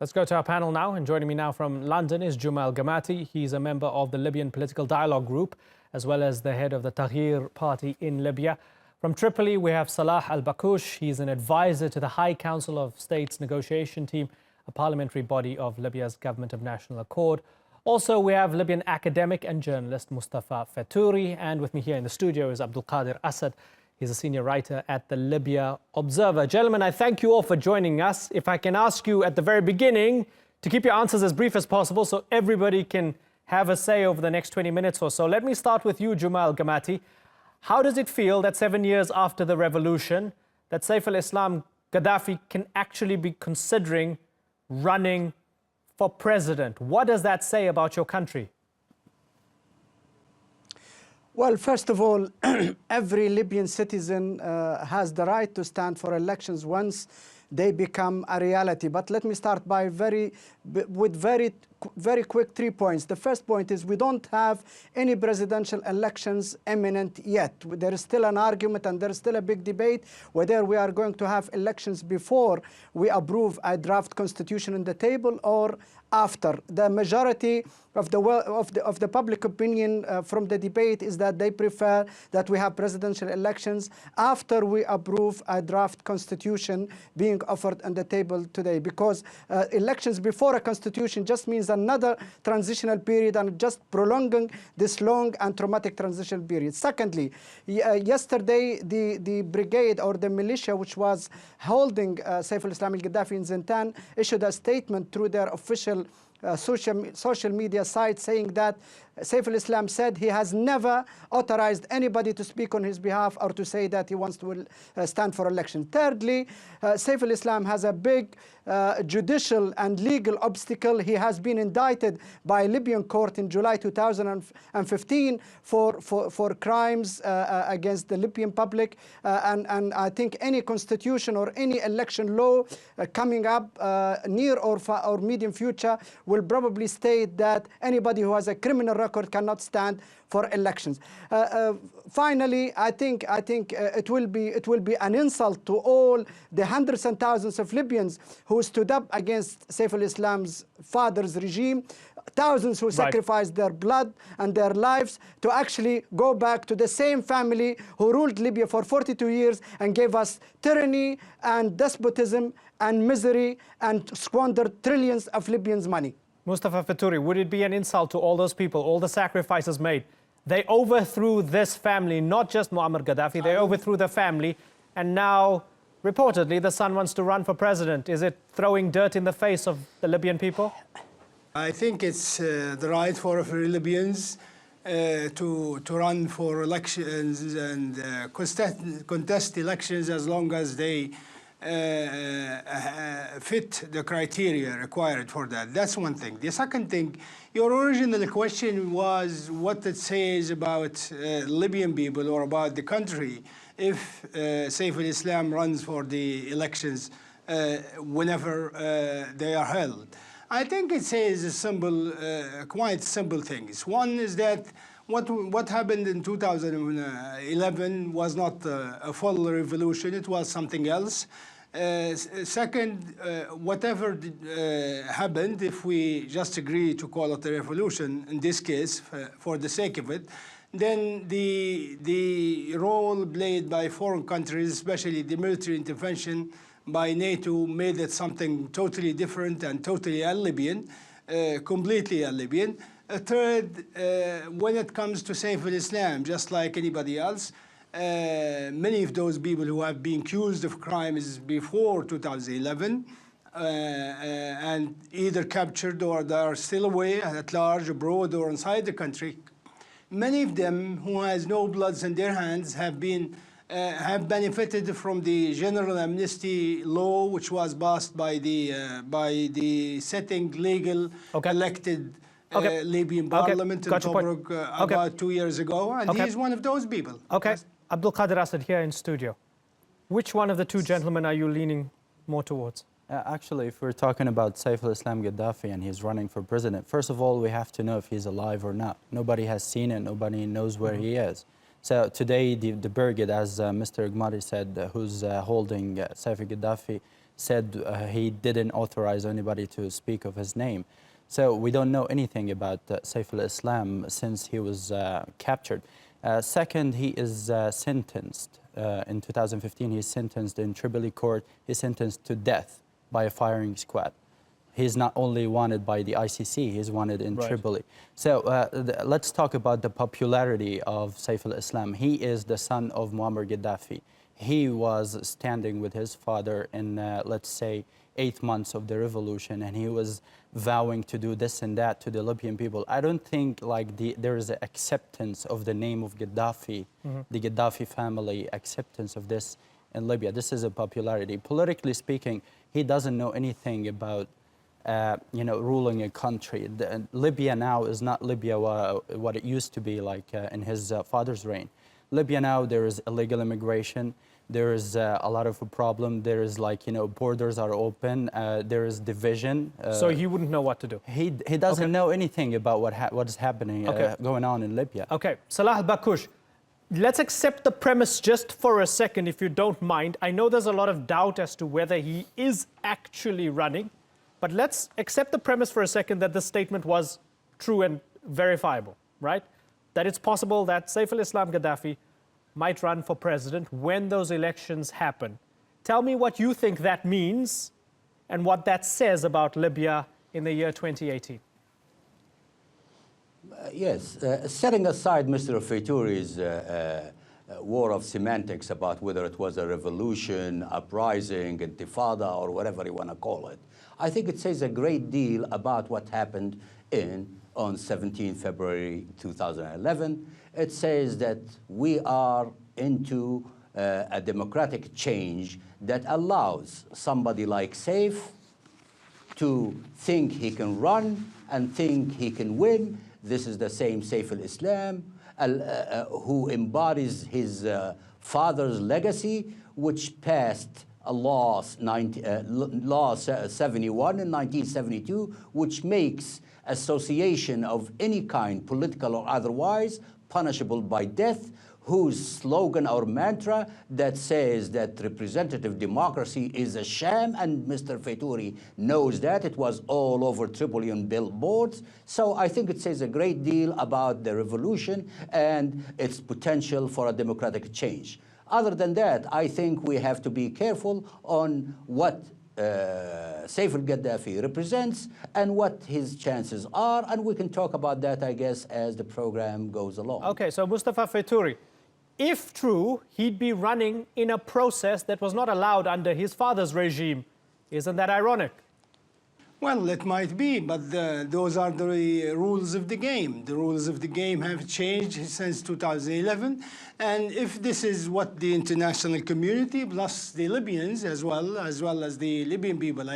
Let's go to our panel now, and joining me now from London is Guma el Gamaty. He's a member of the Libyan Political Dialogue Group, as well as the head of the Taghyeer Party in Libya. From Tripoli, we have Salah al Bakoush. He's an advisor to the High Council of States negotiation team, a parliamentary body of Libya's Government of National Accord. Also, we have Libyan academic and journalist Mustafa Fetouri, and with me here in the studio is Abdulkader Assad. He's a senior writer at the Libya Observer. Gentlemen, I thank you all for joining us. If I can ask you at the very beginning to keep your answers as brief as possible so everybody can have a say over the next 20 minutes or so. Let me start with you, Guma el Gamaty. How does it feel that 7 years after the revolution, that Saif al Gaddafi can actually be considering running for president? What does that say about your country? Well, first of all, every Libyan citizen has the right to stand for elections once they become a reality. But let me start by very quick 3 points. The first point is we don't have any presidential elections imminent yet. There is still an argument and there is still a big debate whether we are going to have elections before we approve a draft constitution on the table or after. The majority of the public opinion from the debate is that they prefer that we have presidential elections after we approve a draft constitution being offered on the table today, because elections before a constitution just means another transitional period and just prolonging this long and traumatic transitional period. Secondly, yesterday the brigade or the militia which was holding Saif al Gaddafi in Zintan issued a statement through their official social media site saying that Saif al-Islam said he has never authorized anybody to speak on his behalf or to say that he wants to stand for election. Thirdly, Saif al-Islam has a big judicial and legal obstacle. He has been indicted by a Libyan court in July 2015 for crimes against the Libyan public. And I think any constitution or any election law coming up near or medium future will probably state that anybody who has a criminal record cannot stand for elections. Finally, I think it will be an insult to all the hundreds and thousands of Libyans who stood up against Saif al-Islam's father's regime, thousands who sacrificed their blood and their lives to actually go back to the same family who ruled Libya for 42 years and gave us tyranny and despotism and misery and squandered trillions of Libyans' money. Mustafa Fetouri, would it be an insult to all those people, all the sacrifices made? They overthrew this family, not just Muammar Gaddafi, they overthrew the family, and now, reportedly, the son wants to run for president. Is it throwing dirt in the face of the Libyan people? I think it's the right for Libyans to run for elections and contest elections as long as they fit the criteria required for that. That's one thing. The second thing, your original question was what it says about Libyan people or about the country if Saif al-Islam runs for the elections whenever they are held. I think it says a simple, quite simple things. One is that what happened in 2011 was not a full revolution, it was something else. Second, whatever happened, if we just agree to call it a revolution, in this case, for the sake of it, then the role played by foreign countries, especially the military intervention by NATO, made it something totally different and totally un-Libyan, completely un-Libyan. Third, when it comes to Saif al-Islam, just like anybody else, many of those people who have been accused of crimes before 2011 and either captured or they are still away at large, abroad or inside the country, many of them who has no bloods in their hands have benefited from the general amnesty law, which was passed by the sitting legal elected Libyan parliament in Tobruk about 2 years ago, and he is one of those people. Okay, Abdulkader Assad here in studio. Which one of the two gentlemen are you leaning more towards? Actually, if we're talking about Saif al Gaddafi and he's running for president, first of all, we have to know if he's alive or not. Nobody has seen it, nobody knows where he is. So today, the brigade, as Mr. Gamaty said, who's holding Saif Gaddafi, said he didn't authorize anybody to speak of his name. So we don't know anything about Saif al-Islam since he was captured. Second, he is sentenced. In 2015, he's sentenced in Tripoli court. He's sentenced to death by a firing squad. He's not only wanted by the ICC, he's wanted in Tripoli. So let's talk about the popularity of Saif al-Islam. He is the son of Muammar Gaddafi. He was standing with his father in, let's say, 8 months of the revolution, and he was vowing to do this and that to the Libyan people. I don't think there is an acceptance of the name of Gaddafi, the Gaddafi family, acceptance of this in Libya. This is a popularity. Politically speaking, he doesn't know anything about ruling a country. Libya now is not Libya what it used to be in his father's reign. Libya now, there is illegal immigration. There is a lot of a problem. There is borders are open. There is division. So he wouldn't know what to do. He doesn't know anything about what is happening, going on in Libya. Okay, Salah al Bakoush, let's accept the premise just for a second, if you don't mind. I know there's a lot of doubt as to whether he is actually running, but let's accept the premise for a second that this statement was true and verifiable, right? That it's possible that Saif al-Islam Gaddafi might run for president when those elections happen. Tell me what you think that means and what that says about Libya in the year 2018. Yes, setting aside Mr. Fetouri's war of semantics about whether it was a revolution, uprising, intifada, or whatever you want to call it, I think it says a great deal about what happened on 17 February 2011. It says that we are into a democratic change that allows somebody like Saif to think he can run and think he can win. This is the same Saif al-Islam who embodies his father's legacy, which passed a law 71 in 1972, which makes association of any kind, political or otherwise, punishable by death, whose slogan or mantra that says that representative democracy is a sham, and Mr. Fetouri knows that. It was all over Tripoli on billboards. So I think it says a great deal about the revolution and its potential for a democratic change. Other than that, I think we have to be careful on what Saif al-Gaddafi represents and what his chances are, and we can talk about that, I guess, as the program goes along. Okay, so Mustafa Fetouri, if true, he'd be running in a process that was not allowed under his father's regime. Isn't that ironic? Well, it might be, but those are the rules of the game. The rules of the game have changed since 2011. And if this is what the international community, plus the Libyans as well as the Libyan people,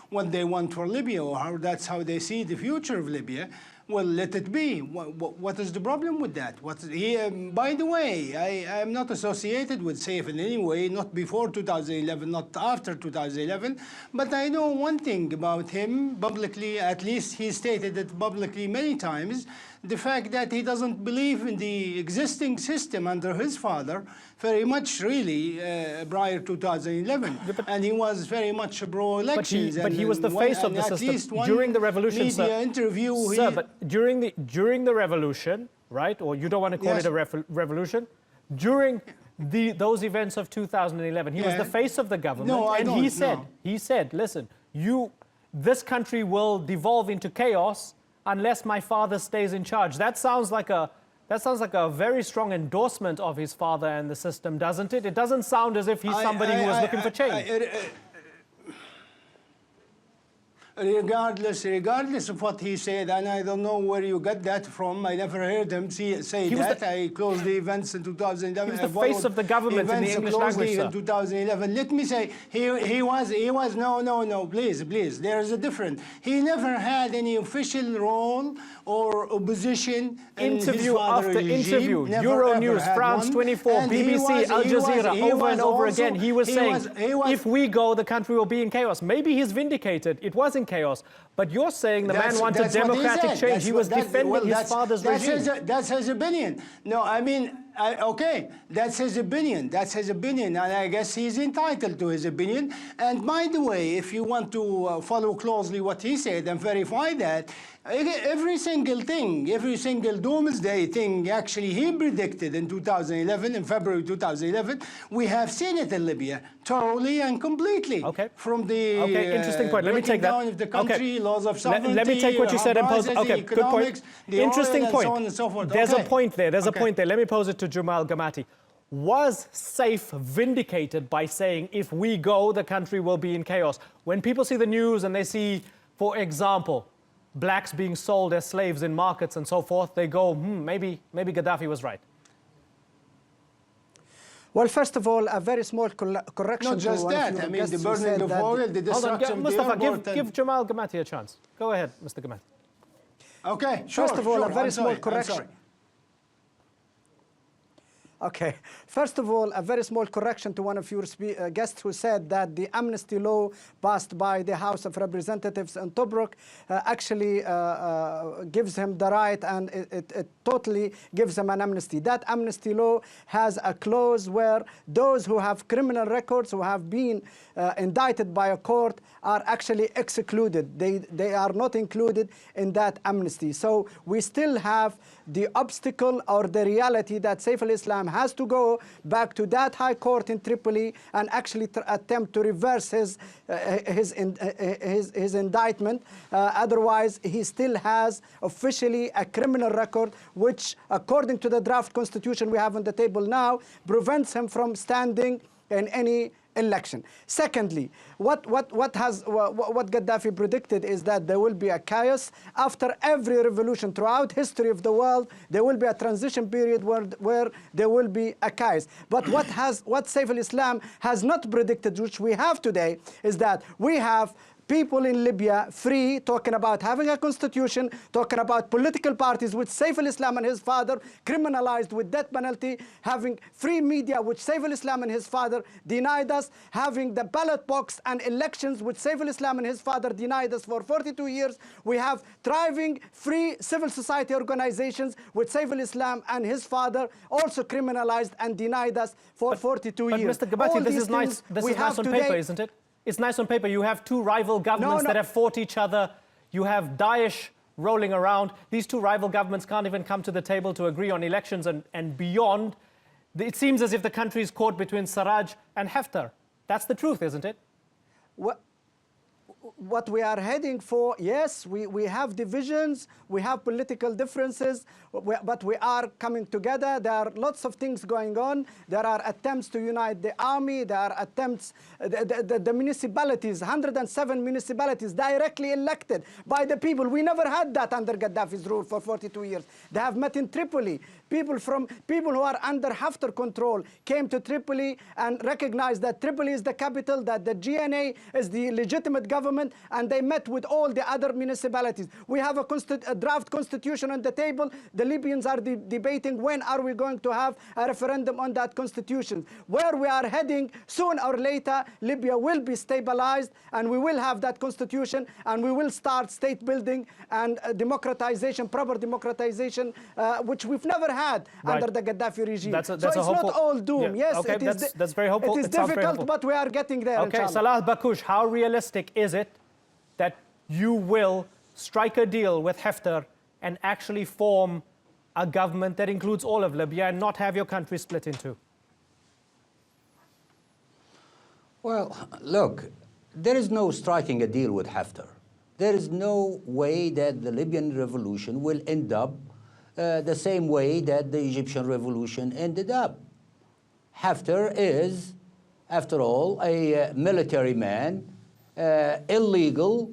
what they want for Libya, or that's how they see the future of Libya, well, let it be. What is the problem with that? By the way, I am not associated with Saif in any way, not before 2011, not after 2011, but I know one thing about him publicly, at least he stated it publicly many times, the fact that he doesn't believe in the existing system under his father very much, really, prior to 2011. And he was very much pro-elections. But he was the face of the system during the revolution, media interview. Sir, but during the revolution, right? Or you don't want to call it a revolution? During those events of 2011, he was the face of the government. No, I don't. He said, listen, this country will devolve into chaos unless my father stays in charge. That sounds like a very strong endorsement of his father and the system, doesn't it? It doesn't sound as if he's somebody who was looking for change. Regardless of what he said, and I don't know where you got that from. I never heard him say that. I closed the events in 2011. He was the face of the government in the English language, sir. In 2011. Let me say, he was, no, please. There is a difference. He never had any official role or opposition in his father's regime. Interview, Euronews, France 24, BBC, Al Jazeera, over and over again, he was saying, if we go, the country will be in chaos. Maybe he's vindicated. It was in chaos. But you're saying the man wanted democratic change. He was defending his father's regime. That's his opinion. No, I mean, Okay, that's his opinion. That's his opinion, and I guess he's entitled to his opinion. And by the way, if you want to follow closely what he said and verify that, every single thing, every single doomsday thing, actually he predicted in 2011, in February 2011, we have seen it in Libya thoroughly and completely. Okay. From the interesting point. Let me take that. down of the country, laws of sovereignty. Let me take what you said and pose. Okay, good point. Interesting point. So on and so forth. There's a point there. There's a point there. Let me pose it to Guma el Gamaty. Was Saif vindicated by saying, if we go, the country will be in chaos? When people see the news and they see, for example, blacks being sold as slaves in markets and so forth, they go, maybe Gaddafi was right. Well, first of all, a very small correction. Not just that. I mean, the burning of oil, the destruction of the Mustafa, airport. give Guma el Gamaty a chance. Go ahead, Mr. Gamaty. Okay, sure. First of all, sure. a very small correction. I'm sorry. Okay. First of all, a very small correction to one of your guests who said that the amnesty law passed by the House of Representatives in Tobruk actually gives him the right, and it totally gives him an amnesty. That amnesty law has a clause where those who have criminal records, who have been indicted by a court, are actually excluded. They are not included in that amnesty. So we still have the obstacle or the reality that Saif al-Islam has to go back to that high court in Tripoli and actually attempt to reverse his indictment. Otherwise, he still has officially a criminal record, which, according to the draft constitution we have on the table now, prevents him from standing in any election. Secondly, what Gaddafi predicted is that there will be a chaos. After every revolution throughout history of the world, there will be a transition period where there will be a chaos. But what Saif al-Islam has not predicted, which we have today, is that we have people in Libya free, talking about having a constitution, talking about political parties, which Saif al-Islam and his father criminalized with death penalty, having free media, which Saif al-Islam and his father denied us, having the ballot box and elections, which Saif al-Islam and his father denied us for 42 years. We have thriving free civil society organizations, which Saif al-Islam and his father also criminalized and denied us for 42 years. But Mr. Gamaty, this is nice on paper, isn't it? It's nice on paper. You have two rival governments that have fought each other. You have Daesh rolling around. These two rival governments can't even come to the table to agree on elections and beyond. It seems as if the country is caught between Sarraj and Haftar. That's the truth, isn't it? What we are heading for, yes, we have divisions, we have political differences, but we are coming together. There are lots of things going on. There are attempts to unite the army. There are attempts, the municipalities, 107 municipalities directly elected by the people. We never had that under Gaddafi's rule for 42 years. They have met in Tripoli. People who are under Haftar control came to Tripoli and recognized that Tripoli is the capital, that the GNA is the legitimate government, and they met with all the other municipalities. We have a draft constitution on the table. The Libyans are debating when are we going to have a referendum on that constitution. Where we are heading, sooner or later, Libya will be stabilized, and we will have that constitution, and we will start state building and democratization, proper democratization, which we've never had under the Gaddafi regime. So it's not all doom. Yeah. Yes, okay, that's very hopeful. It is difficult, but we are getting there. Okay, Salah al Bakoush, how realistic is it that you will strike a deal with Haftar and actually form a government that includes all of Libya and not have your country split in two? Well, look, there is no striking a deal with Haftar. There is no way that the Libyan revolution will end up the same way that the Egyptian revolution ended up. Haftar is, after all, a military man, illegal.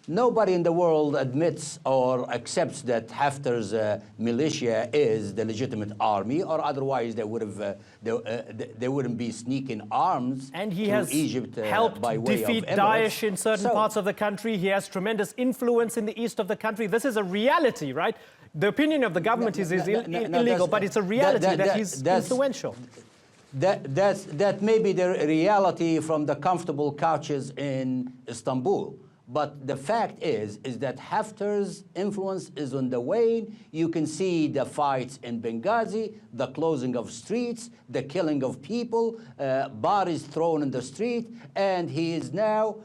Nobody in the world admits or accepts that Haftar's militia is the legitimate army, or otherwise they would have they wouldn't be sneaking arms and he to has Egypt helped by way defeat of Daesh in certain parts of the country. He has tremendous influence in the east of the country. This is a reality, right? The opinion of the government is illegal, but it's a reality that he's influential. That may be the reality from the comfortable couches in Istanbul. But the fact is that Haftar's influence is on the wane. You can see the fights in Benghazi, the closing of streets, the killing of people, bodies thrown in the street, and he is now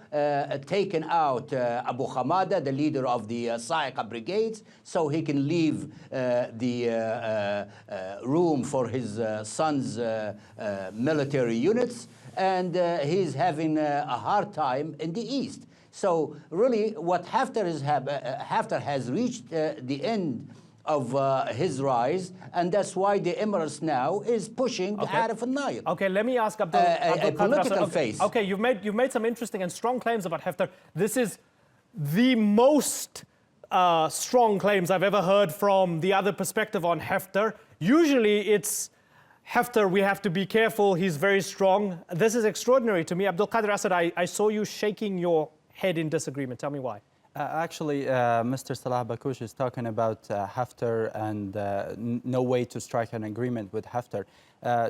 taken out Abu Hamada, the leader of the Sa'iqa brigades, so he can leave the room for his son's military units, and he's having a hard time in the east. So really, what Haftar has reached the end of his rise, and that's why the Emirates now is pushing Arif al-Nayr. Okay, let me ask a political phase. Okay, you've made some interesting and strong claims about Haftar. This is the most strong claims I've ever heard from the other perspective on Haftar. Usually it's Haftar, we have to be careful, he's very strong. This is extraordinary to me. Abdulkader Assad, I saw you shaking your head in disagreement. Tell me why. Actually, Mr. Salah al Bakoush is talking about Haftar and no way to strike an agreement with Haftar.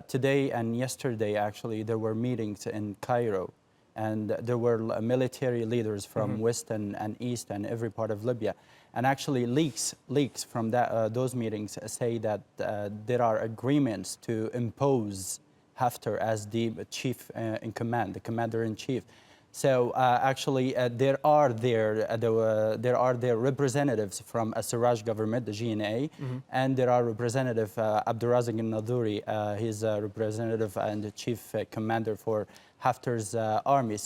Today and yesterday, actually, there were meetings in Cairo, and there were military leaders from West and East and every part of Libya. And actually, leaks from those meetings say that there are agreements to impose Haftar as the chief in command, the commander-in-chief. So actually, there are representatives from a Siraj government, the GNA, and there are representative Abdulrazak al-Naduri. He's a representative and the chief commander for Haftar's army,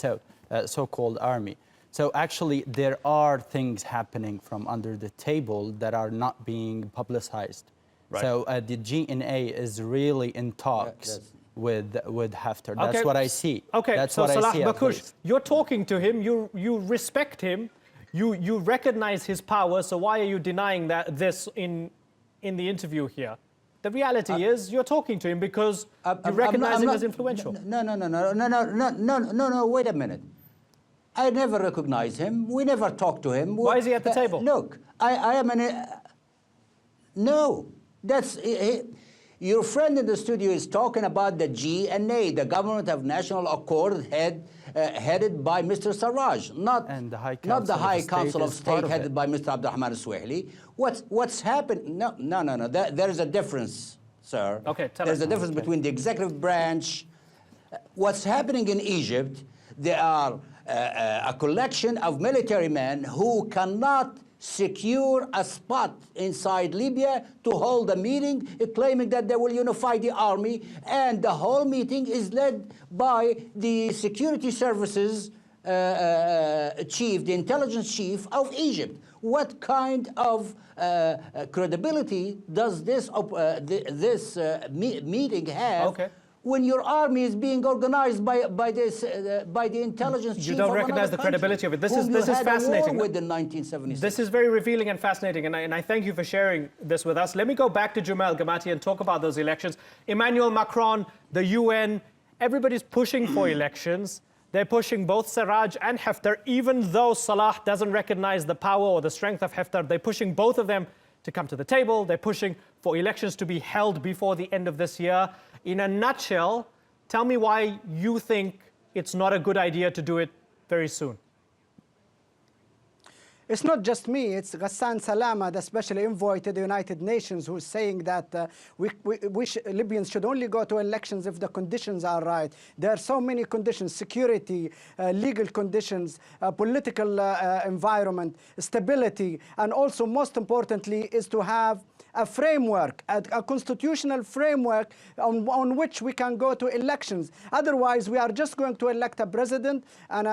so-called army. So actually, there are things happening from under the table that are not being publicized. Right. So the GNA is really in talks with Haftar. That's okay. What I see. Okay, that's so what Salah I see. al Bakoush, you're talking to him, you respect him, you recognize his power, so why are you denying this in the interview here? The reality is you're talking to him because you recognize him as influential. No, wait a minute. I never recognize him. We never talk to him. Why is he at the table? Look, I am no, that's... Your friend in the studio is talking about the GNA, the Government of National Accord, headed by Mr. Sarraj, not the High Council of State headed by Mr. Abdurrahman al-Suhaili. What's happened? No. There is a difference, sir. Okay, tell us. There's a difference between the executive branch. What's happening in Egypt, there are a collection of military men who cannot secure a spot inside Libya to hold a meeting, claiming that they will unify the army, and the whole meeting is led by the security services chief, the intelligence chief of Egypt. What kind of credibility does this meeting have when your army is being organized by the intelligence chief? You don't recognize the credibility of it. This is fascinating. With in 1976. This is very revealing and fascinating, and I thank you for sharing this with us. Let me go back to Guma el Gamaty and talk about those elections. Emmanuel Macron, the UN, everybody's pushing for elections. They're pushing both Sarraj and Haftar, even though Salah doesn't recognize the power or the strength of Haftar. They're pushing both of them to come to the table. They're pushing for elections to be held before the end of this year. In a nutshell, tell me why you think it's not a good idea to do it very soon. It's not just me, it's Ghassan Salama, the special envoy to the United Nations, who's saying that Libyans should only go to elections if the conditions are right. There are so many conditions: security, legal conditions, political environment, stability, and also, most importantly, is to have a framework, a constitutional framework on which we can go to elections. Otherwise, we are just going to elect a president and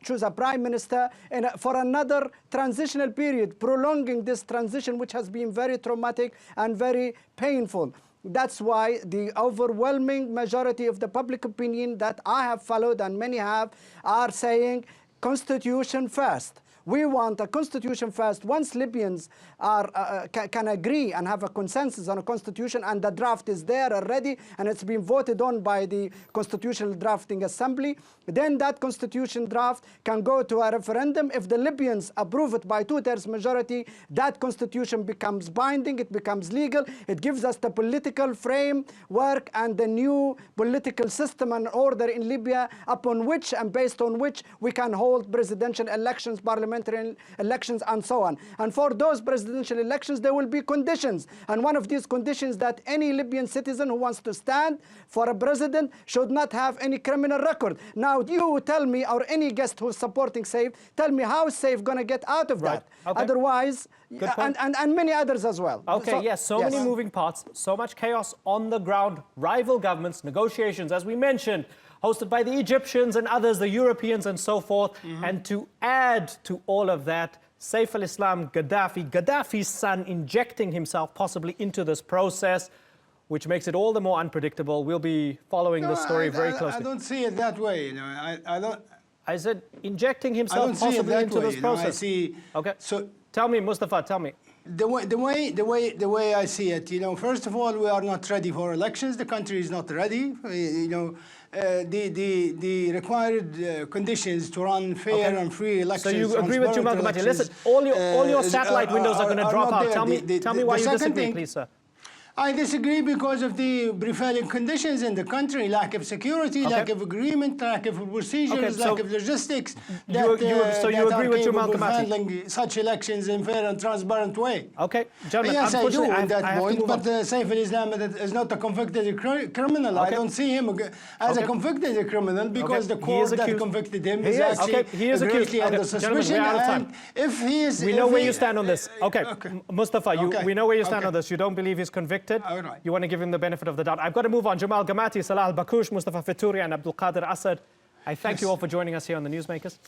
choose a prime minister for another transitional period, prolonging this transition, which has been very traumatic and very painful. That's why the overwhelming majority of the public opinion that I have followed, and many have, are saying constitution first. We want a constitution first. Once Libyans can agree and have a consensus on a constitution, and the draft is there already, and it's been voted on by the Constitutional Drafting Assembly, then that constitution draft can go to a referendum. If the Libyans approve it by 2/3 majority, that constitution becomes binding, it becomes legal, it gives us the political framework and the new political system and order in Libya upon which and based on which we can hold presidential elections, parliamentary elections, and so on. And for those presidential elections, there will be conditions. And one of these conditions that any Libyan citizen who wants to stand for a president should not have any criminal record. Now, you tell me, or any guest who's supporting Saif, tell me how is Saif going to get out of that? Okay. Otherwise, and many others as well. Okay, so many moving parts, so much chaos on the ground, rival governments, negotiations, as we mentioned, hosted by the Egyptians and others, the Europeans and so forth. And to add to all of that, Saif al-Islam Gaddafi, Gaddafi's son, injecting himself possibly into this process, which makes it all the more unpredictable. We'll be following this story very closely. I don't see it that way. You know, I said injecting himself possibly into this process. Okay. So tell me, Mustafa, tell me. The way I see it, you know, first of all, we are not ready for elections. The country is not ready. You know, the required conditions to run fair and free elections. So you agree with Guma el Gamaty? Listen, all your satellite windows are going to drop out. Tell me why you disagree, please, sir. I disagree because of the prevailing conditions in the country, lack of security, lack of agreement, lack of procedures, lack of logistics. So you agree with Guma el Gamaty? Handling such elections in fair and transparent way. Okay, gentlemen. Yes, I do on that point, but Saif al-Islam is not a convicted criminal. I don't see him as a convicted criminal because the court that convicted him is actually greatly under suspicion. And if he is... We know where you stand on this. Okay, Mustafa, we know where you stand on this. You don't believe he's convicted? Right. You want to give him the benefit of the doubt. I've got to move on. Guma el Gamaty, Salah al Bakoush, Mustafa Fetouri, and Abdulkader Assad. I thank you all for joining us here on the Newsmakers.